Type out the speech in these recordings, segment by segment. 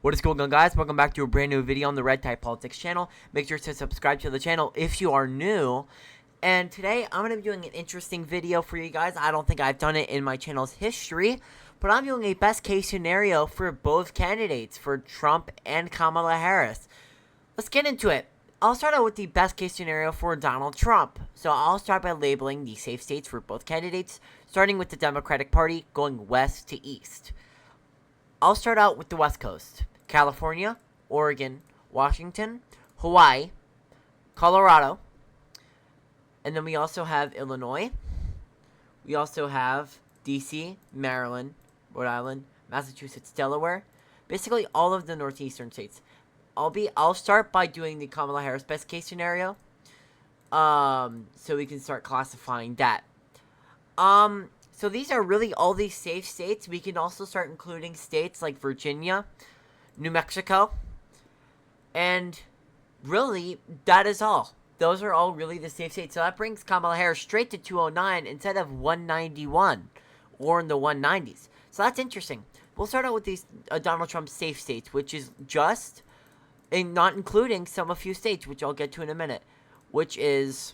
What is going on, guys? Welcome back to a brand new video on the Red Tide Politics channel. Make sure to subscribe to the channel if you are new. And today, I'm going to be doing an interesting video for you guys. I don't think I've done it in my channel's history, but I'm doing a best case scenario for both candidates, for Trump and Kamala Harris. Let's get into it. I'll start out with the best case scenario for Donald Trump. So I'll start by labeling the safe states for both candidates, starting with the Democratic Party, going west to east. I'll start out with the West Coast. California, Oregon, Washington, Hawaii, Colorado, and then we also have Illinois. We also have DC, Maryland, Rhode Island, Massachusetts, Delaware. Basically all of the northeastern states. I'll start by doing the Kamala Harris best case scenario. So we can start classifying that. So these are really all these safe states. We can also start including states like Virginia, New Mexico, and really, that is all. Those are all really the safe states. So that brings Kamala Harris straight to 209 instead of 191 or in the 190s. So that's interesting. We'll start out with these Donald Trump safe states, which is just, and not including a few states, which I'll get to in a minute, which is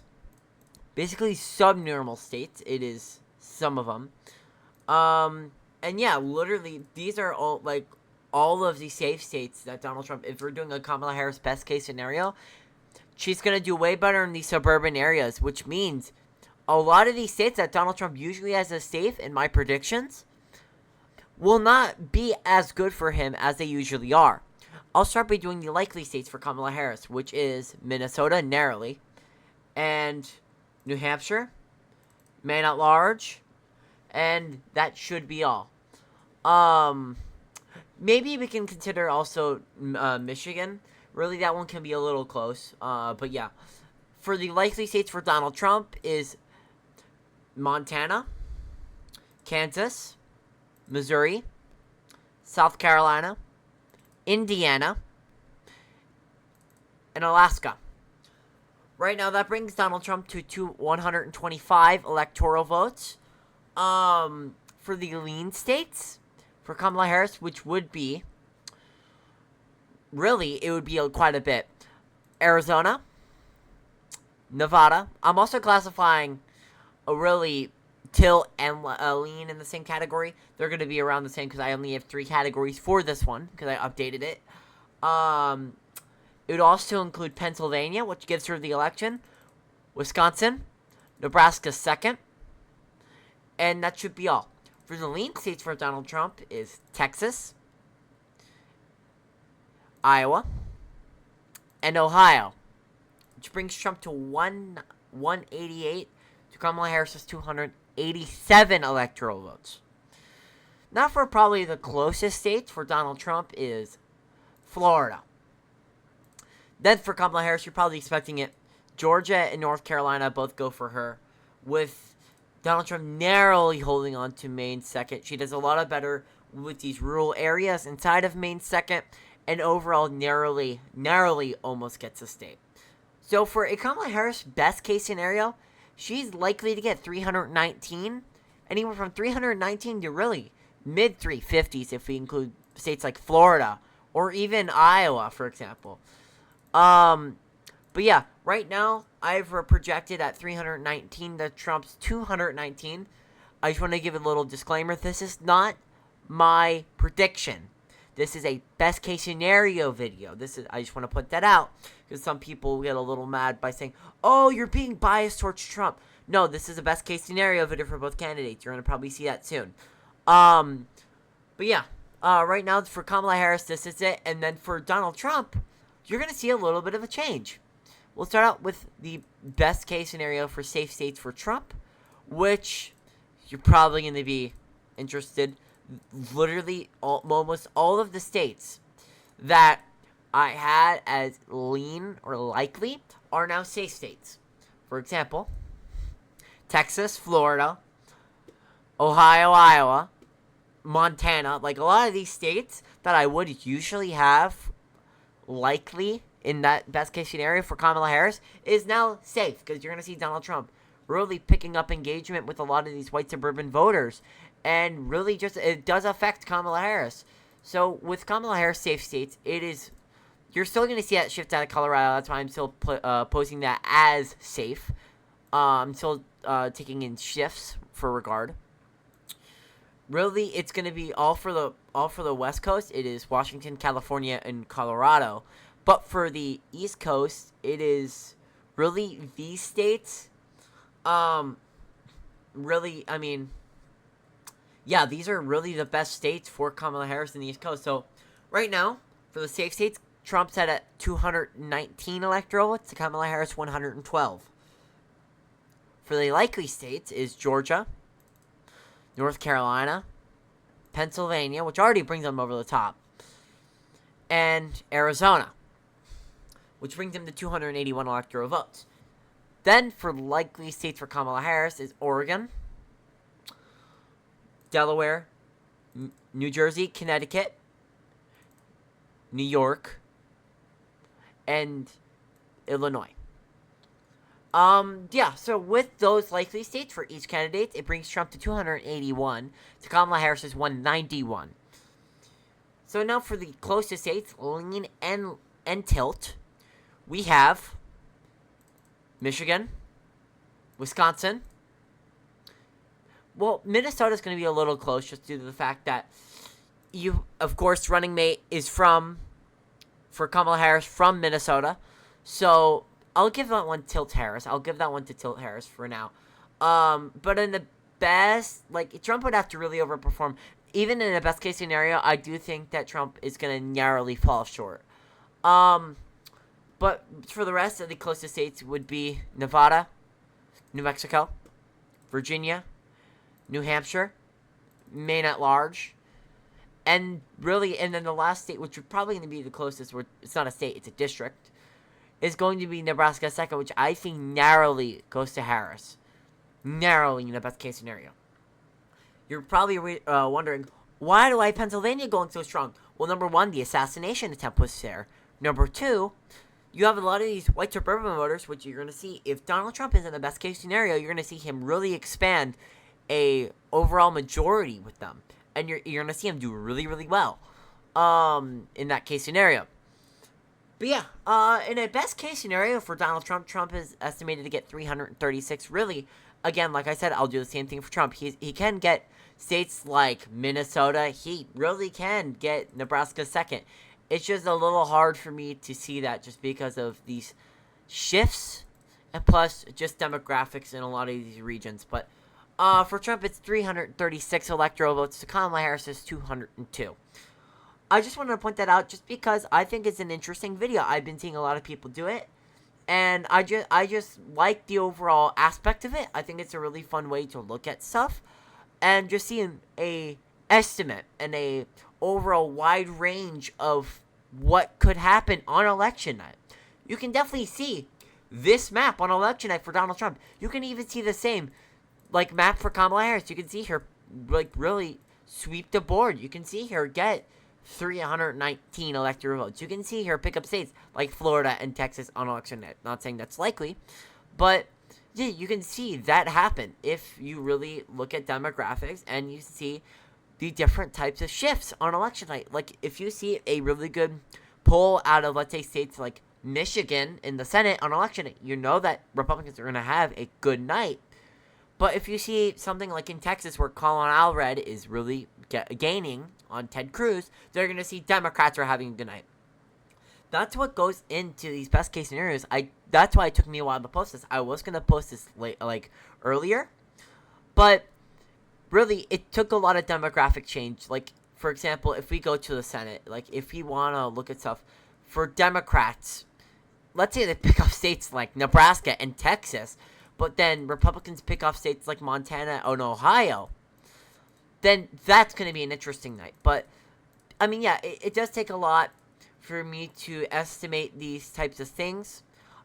basically subnormal states. It is some of them. And yeah, literally, these are all, like, all of the safe states that Donald Trump, if we're doing a Kamala Harris best case scenario, she's going to do way better in the suburban areas, which means a lot of these states that Donald Trump usually has as safe, in my predictions, will not be as good for him as they usually are. I'll start by doing the likely states for Kamala Harris, which is Minnesota, narrowly, and New Hampshire, Maine at large, and that should be all. Maybe we can consider also Michigan. Really, that one can be a little close. But yeah, for the likely states for Donald Trump is Montana, Kansas, Missouri, South Carolina, Indiana, and Alaska. Right now, that brings Donald Trump to 125 electoral votes. For the lean states, for Kamala Harris, which would be, really, it would be quite a bit. Arizona, Nevada. I'm also classifying a really Till and lean in the same category. They're going to be around the same because I only have 3 categories for this one because I updated it. It would also include Pennsylvania, which gives her the election, Wisconsin, Nebraska second, and that should be all. For the lean states for Donald Trump is Texas, Iowa, and Ohio, which brings Trump to 188 to Kamala Harris's 287 electoral votes. Now for probably the closest states for Donald Trump is Florida. Then for Kamala Harris, you're probably expecting it. Georgia and North Carolina both go for her, with Donald Trump narrowly holding on to Maine second. She does a lot better with these rural areas inside of Maine second, and overall narrowly almost gets a state. So for a Kamala Harris best case scenario, she's likely to get 319, anywhere from 319 to really mid 350s if we include states like Florida or even Iowa, for example. But yeah, right now, I've projected at 319 to Trump's 219. I just want to give a little disclaimer. This is not my prediction. This is a best case scenario video. I just want to put that out because some people get a little mad by saying, oh, you're being biased towards Trump. No, this is a best case scenario video for both candidates. You're going to probably see that soon. But yeah, right now for Kamala Harris, this is it. And then for Donald Trump, you're going to see a little bit of a change. We'll start out with the best case scenario for safe states for Trump, which you're probably going to be interested. Literally, almost all of the states that I had as lean or likely are now safe states. For example, Texas, Florida, Ohio, Iowa, Montana. Like a lot of these states that I would usually have likely in that best case scenario for Kamala Harris is now safe because you're going to see Donald Trump really picking up engagement with a lot of these white suburban voters, and really just it does affect Kamala Harris. So with Kamala Harris safe states, you're still going to see that shift out of Colorado. That's why I'm still posting that as safe. I'm still taking in shifts for regard. Really, it's going to be all for the West Coast. It is Washington, California, and Colorado. But for the East Coast, it is really these states. Really, I mean, yeah, these are really the best states for Kamala Harris in the East Coast. So right now, for the safe states, Trump's at 219 electoral votes to Kamala Harris 112. For the likely states is Georgia, North Carolina, Pennsylvania, which already brings them over the top, and Arizona, which brings them to 281 electoral votes. Then, for likely states for Kamala Harris is Oregon, Delaware, New Jersey, Connecticut, New York, and Illinois. Yeah, so with those likely states for each candidate, it brings Trump to 281 to Kamala Harris's 191. So now for the closest states, lean and tilt, we have Michigan, Wisconsin. Well, Minnesota's going to be a little close just due to the fact that of course, running mate is for Kamala Harris from Minnesota. So I'll give that one Tilt Harris. I'll give that one to Tilt Harris for now. But in the best, Trump would have to really overperform. Even in the best case scenario, I do think that Trump is going to narrowly fall short. But for the rest of the closest states would be Nevada, New Mexico, Virginia, New Hampshire, Maine at large, and then the last state, which would probably going to be the closest, where it's not a state, it's a district, is going to be Nebraska second, which I think narrowly goes to Harris. Narrowly in the best case scenario. You're probably wondering, why do I have Pennsylvania going so strong? Well, number one, the assassination attempt was there. Number two, you have a lot of these white suburban voters, which you're going to see, if Donald Trump is in the best case scenario, you're going to see him really expand a overall majority with them. And you're going to see him do really, really well in that case scenario. But yeah, in a best case scenario for Donald Trump, Trump is estimated to get 336. Really, again, like I said, I'll do the same thing for Trump. He can get states like Minnesota. He really can get Nebraska second. It's just a little hard for me to see that just because of these shifts and plus just demographics in a lot of these regions. But for Trump, it's 336 electoral votes to Kamala Harris's 202. I just wanted to point that out just because I think it's an interesting video. I've been seeing a lot of people do it, and I just like the overall aspect of it. I think it's a really fun way to look at stuff, and just seeing a estimate and a overall wide range of what could happen on election night. You can definitely see this map on election night for Donald Trump. You can even see the same map for Kamala Harris. You can see her really sweep the board. You can see her get 319 electoral votes. You can see her pick up states like Florida and Texas on election night. Not saying that's likely, but yeah, you can see that happen if you really look at demographics and you see the different types of shifts on election night. Like, if you see a really good poll out of, let's say, states like Michigan in the Senate on election night, you know that Republicans are going to have a good night. But if you see something like in Texas where Colin Alred is really gaining on Ted Cruz, they're going to see Democrats are having a good night. That's what goes into these best case scenarios. That's why it took me a while to post this. I was going to post this earlier, but really, it took a lot of demographic change. Like, for example, if we go to the Senate, if we want to look at stuff for Democrats, let's say they pick off states like Nebraska and Texas, but then Republicans pick off states like Montana and Ohio, then that's going to be an interesting night. But, I mean, yeah, it does take a lot for me to estimate these types of things.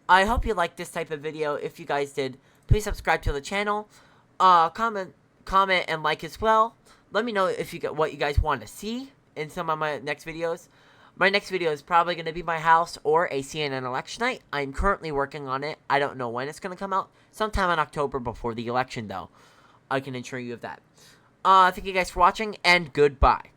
I hope you liked this type of video. If you guys did, please subscribe to the channel. Comment and like as well. Let me know if you what you guys want to see in some of my next videos. My next video is probably going to be my house or a CNN election night. I'm currently working on it. I don't know when it's going to come out. Sometime in October before the election, though. I can assure you of that. Thank you guys for watching, and goodbye.